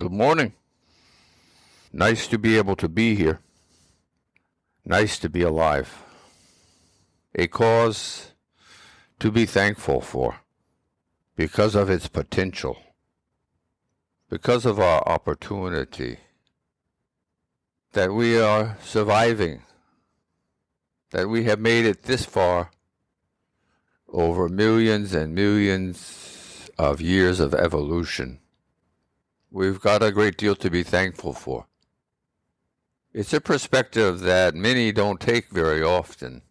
Good morning. Nice to be able to be here. Nice to be alive. A cause to be thankful for because of its potential, because of our opportunity, that we are surviving, that we have made it this far over millions and millions of years of evolution. We've got a great deal to be thankful for. It's a perspective that many don't take very often.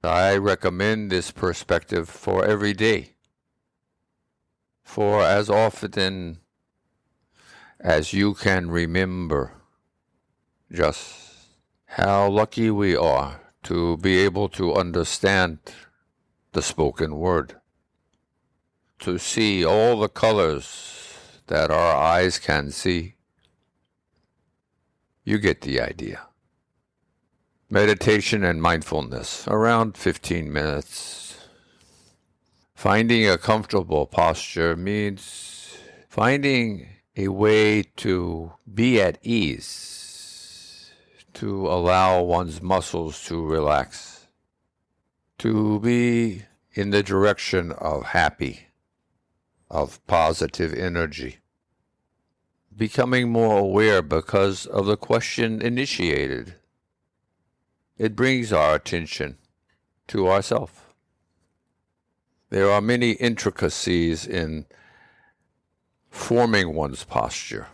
I recommend this perspective for every day, for as often as you can remember just how lucky we are to be able to understand the spoken word, to see all the colors that our eyes can see. You get the idea. Meditation and mindfulness, around 15 minutes. Finding a comfortable posture means finding a way to be at ease, to allow one's muscles to relax, to be in the direction of happy, of positive energy. Becoming more aware because of the question initiated. It brings our attention to ourselves. There are many intricacies in forming one's posture,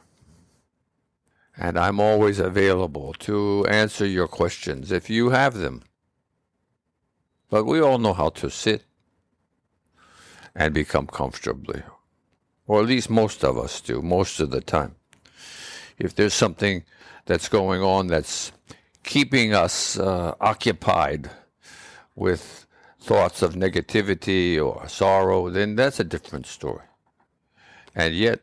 and I'm always available to answer your questions if you have them. But we all know how to sit and become comfortably, or at least most of us do, most of the time. If there's something that's going on that's keeping us occupied with thoughts of negativity or sorrow, then that's a different story. And yet,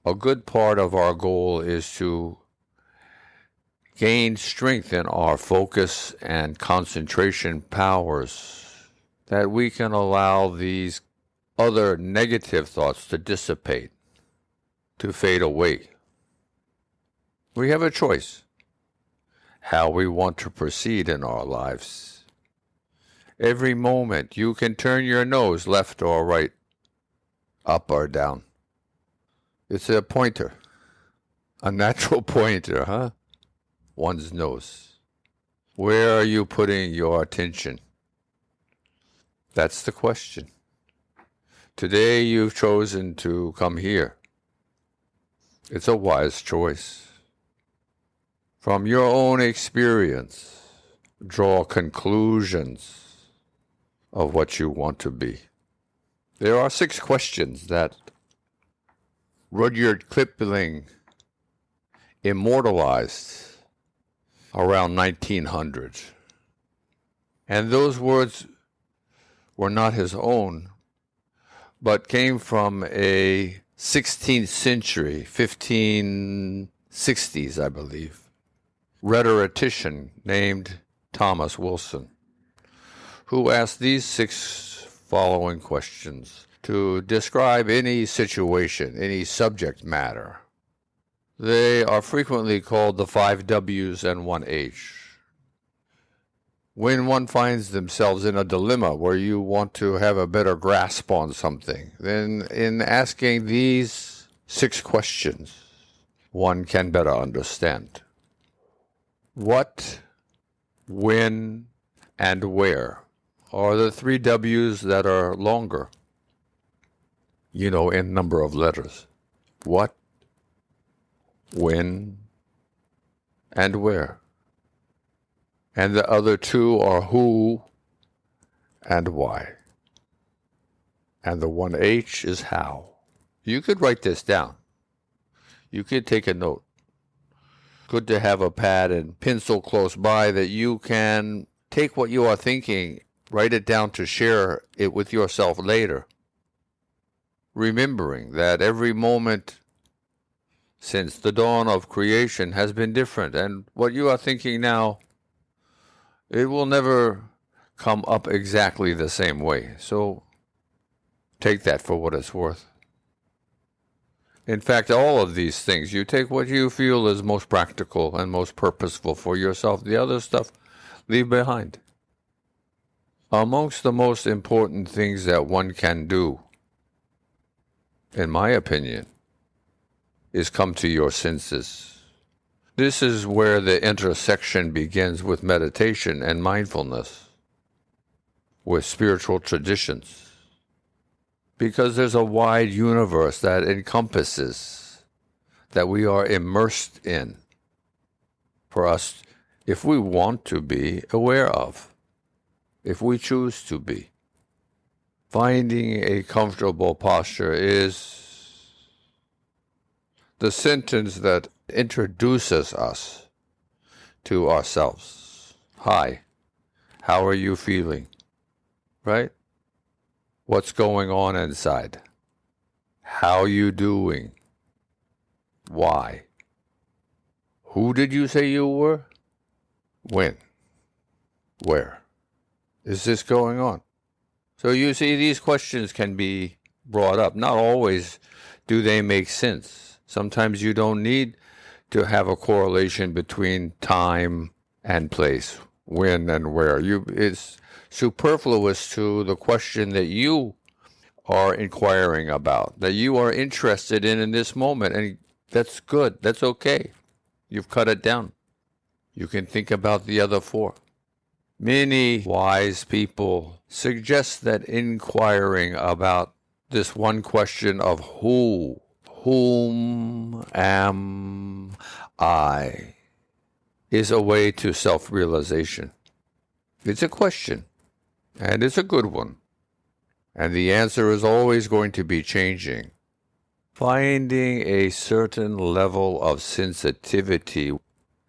a good part of our goal is to gain strength in our focus and concentration powers, that we can allow these other negative thoughts to dissipate, to fade away. We have a choice how we want to proceed in our lives. Every moment you can turn your nose left or right, up or down. It's a pointer, a natural pointer, huh? One's nose. Where are you putting your attention? That's the question. Today you've chosen to come here. It's a wise choice. From your own experience, draw conclusions of what you want to be. There are 6 questions that Rudyard Kipling immortalized around 1900. And those words were not his own, but came from a 16th century, 1560s, I believe, rhetorician named Thomas Wilson, who asked these 6 following questions to describe any situation, any subject matter. They are frequently called the 5 W's and 1 H. When one finds themselves in a dilemma where you want to have a better grasp on something, then in asking these 6 questions, one can better understand. What, when, and where are the 3 W's that are longer, in number of letters. What, when, and where. And the other 2 are who and why. And the 1 H is how. You could write this down. You could take a note. Good to have a pad and pencil close by that you can take what you are thinking, write it down to share it with yourself later. Remembering that every moment since the dawn of creation has been different, and what you are thinking now, it will never come up exactly the same way. So take that for what it's worth. In fact, all of these things, you take what you feel is most practical and most purposeful for yourself. The other stuff, leave behind. Amongst the most important things that one can do, in my opinion, is come to your senses. This is where the intersection begins with meditation and mindfulness, with spiritual traditions. Because there's a wide universe that encompasses, that we are immersed in, for us, if we want to be aware of, if we choose to be. Finding a comfortable posture is the sentence that introduces us to ourselves. Hi, how are you feeling? Right? What's going on inside? How you doing? Why? Who did you say you were? When? Where? Is this going on? So you see, these questions can be brought up. Not always do they make sense. Sometimes you don't need to have a correlation between time and place, when and where. It's superfluous to the question that you are inquiring about, that you are interested in this moment. And that's good. That's okay. You've cut it down. You can think about the other four. Many wise people suggest that inquiring about this one question of whom am I, is a way to self-realization. It's a question, and it's a good one. And the answer is always going to be changing. Finding a certain level of sensitivity,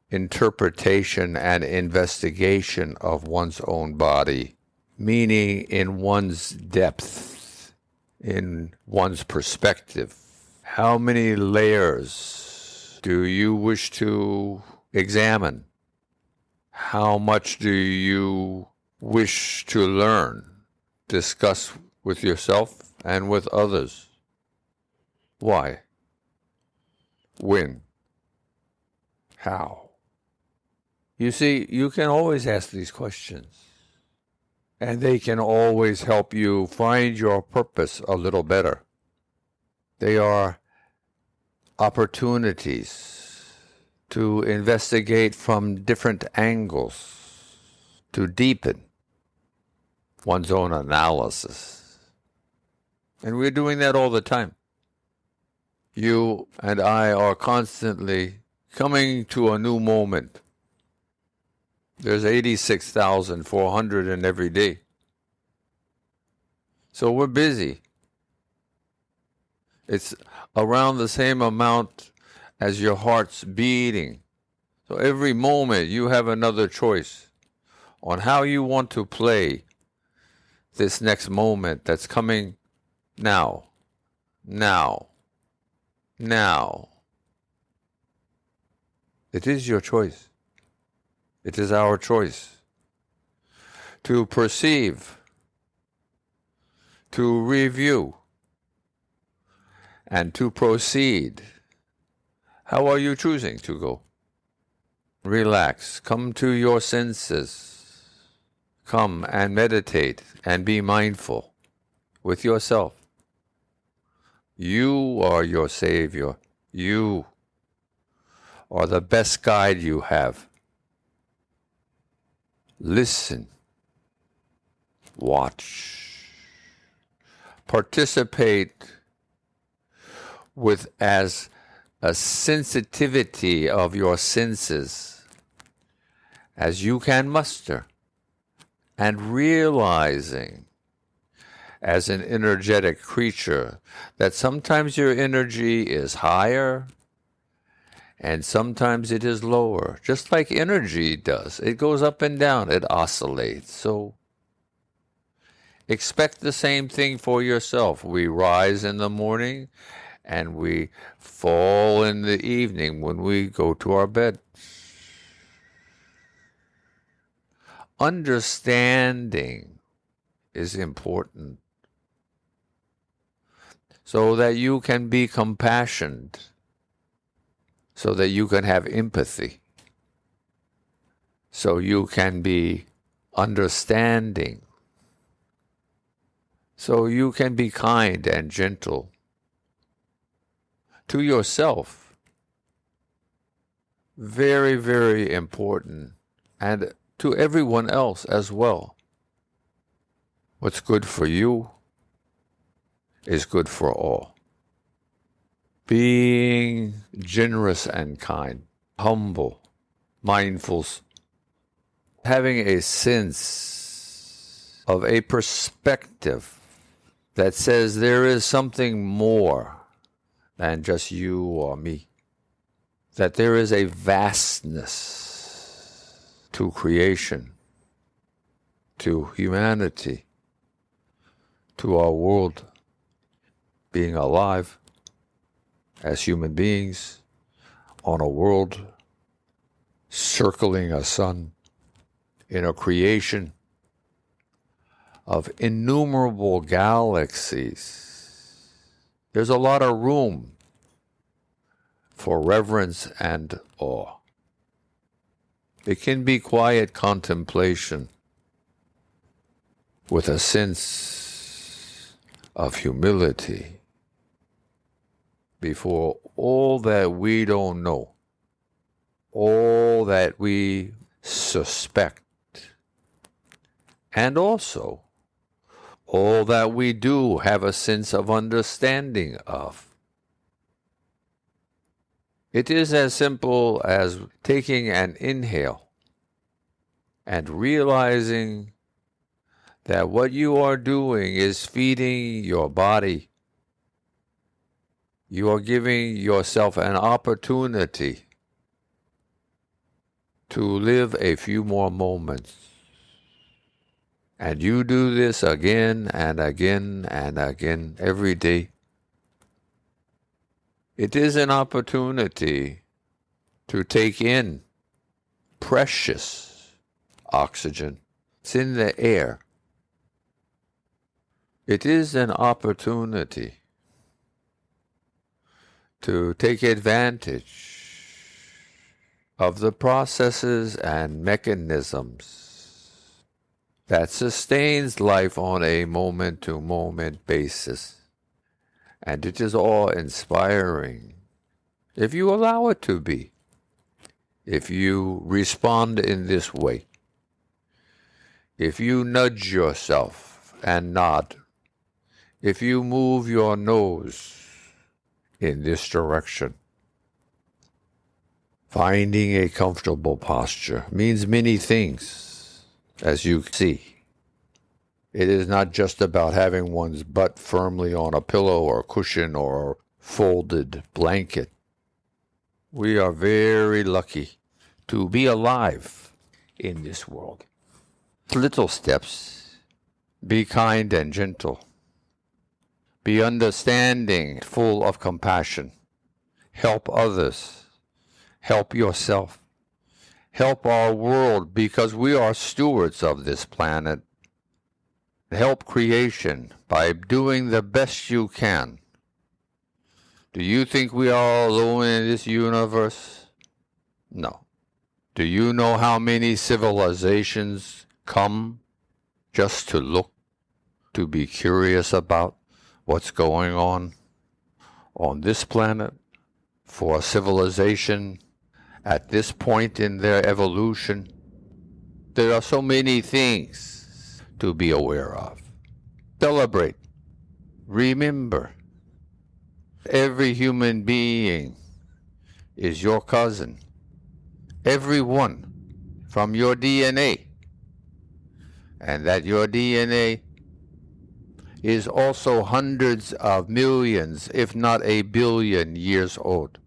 interpretation, and investigation of one's own body, meaning in one's depth, in one's perspective. How many layers do you wish to examine? How much do you wish to learn, discuss with yourself and with others? Why? When? How? You see, you can always ask these questions, and they can always help you find your purpose a little better. They are opportunities to investigate from different angles, to deepen one's own analysis. And we're doing that all the time. You and I are constantly coming to a new moment. There's 86,400 in every day. So we're busy. It's around the same amount as your heart's beating. So every moment you have another choice on how you want to play this next moment that's coming now. Now. It is your choice. It is our choice to perceive, to review, and to proceed. How are you choosing to go? Relax. Come to your senses. Come and meditate and be mindful with yourself. You are your Savior. You are the best guide you have. Listen. Watch. Participate with as a sensitivity of your senses as you can muster, and realizing as an energetic creature that sometimes your energy is higher and sometimes it is lower, just like energy does. It goes up and down, it oscillates. So expect the same thing for yourself. We rise in the morning and we fall in the evening when we go to our bed. Understanding is important. so that you can be compassionate, so that you can have empathy, so you can be understanding, so you can be kind and gentle to yourself. Very, very important. And to everyone else as well. What's good for you is good for all. Being generous and kind, humble, mindful, having a sense of a perspective that says there is something more than just you or me, that there is a vastness to creation, to humanity, to our world, being alive as human beings on a world circling a sun in a creation of innumerable galaxies. There's a lot of room for reverence and awe. It can be quiet contemplation with a sense of humility before all that we don't know, all that we suspect, and also all that we do have a sense of understanding of. It is as simple as taking an inhale and realizing that what you are doing is feeding your body. You are giving yourself an opportunity to live a few more moments. And you do this again and again and again every day. It is an opportunity to take in precious oxygen. It's in the air. It is an opportunity to take advantage of the processes and mechanisms that sustains life on a moment-to-moment basis. And it is awe-inspiring if you allow it to be, if you respond in this way, if you nudge yourself and nod, if you move your nose in this direction. Finding a comfortable posture means many things, as you see. It is not just about having one's butt firmly on a pillow or cushion or folded blanket. We are very lucky to be alive in this world. Little steps. Be kind and gentle. Be understanding, full of compassion. Help others. Help yourself. Help our world, because we are stewards of this planet. Help creation by doing the best you can. Do you think we are alone in this universe? No. Do you know how many civilizations come just to look, to be curious about what's going on this planet? For a civilization at this point in their evolution, there are so many things to be aware of. Celebrate. Remember, every human being is your cousin. Everyone from your DNA. And that your DNA is also hundreds of millions, if not a billion years old.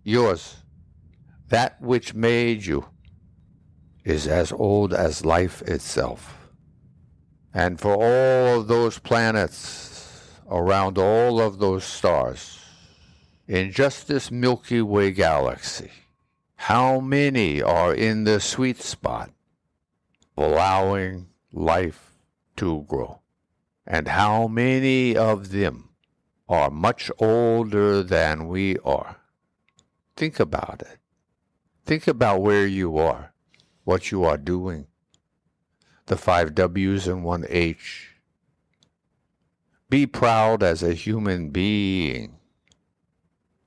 Yours, that which made you, is as old as life itself. And for all of those planets around all of those stars, in just this Milky Way galaxy, how many are in the sweet spot of allowing life to grow? And how many of them are much older than we are. Think about it. Think about where you are, what you are doing, the 5 W's and 1 H. Be proud as a human being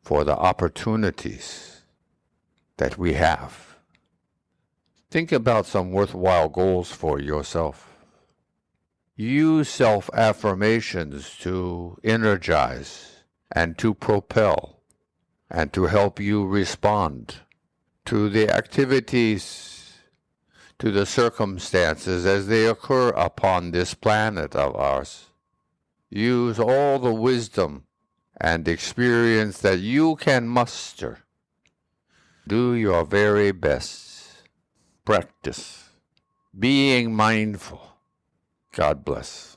for the opportunities that we have. Think about some worthwhile goals for yourself. Use self-affirmations to energize and to propel and to help you respond to the activities, to the circumstances as they occur upon this planet of ours. Use all the wisdom and experience that you can muster. Do your very best. Practice being mindful. God bless.